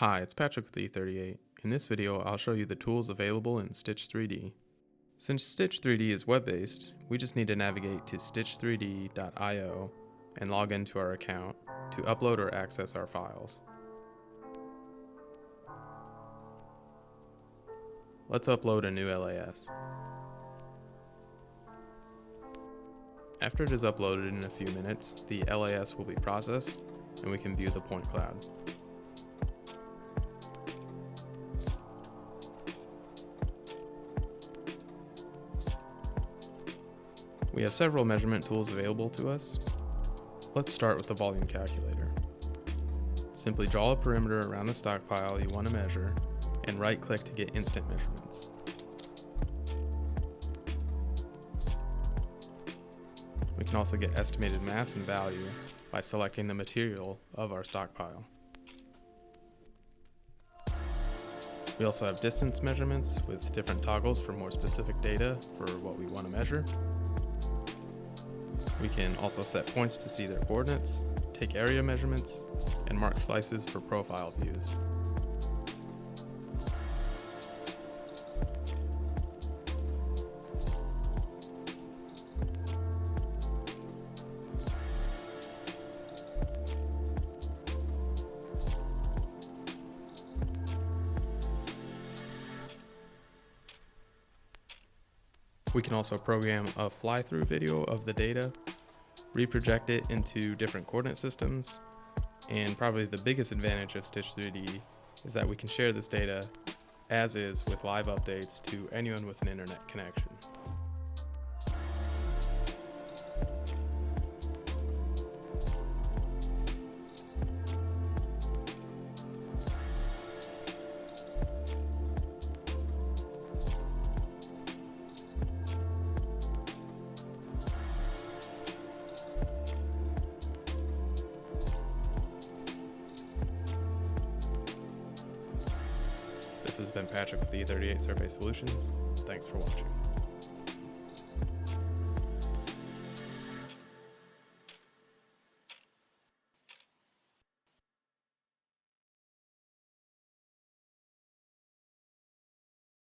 Hi, it's Patrick with E38. In this video, I'll show you the tools available in Stitch 3D. Since Stitch 3D is web-based, we just need to navigate to stitch3d.io and log into our account to upload or access our files. Let's upload a new LAS. After it is uploaded in a few minutes, the LAS will be processed and we can view the point cloud. We have several measurement tools available to us. Let's start with the volume calculator. Simply draw a perimeter around the stockpile you want to measure and right-click to get instant measurements. We can also get estimated mass and value by selecting the material of our stockpile. We also have distance measurements with different toggles for more specific data for what we want to measure. We can also set points to see their coordinates, take area measurements, and mark slices for profile views. We can also program a fly-through video of the data, reproject it into different coordinate systems, and probably the biggest advantage of Stitch 3D is that we can share this data as is with live updates to anyone with an internet connection. This has been Patrick with E38 Survey Solutions. Thanks for watching.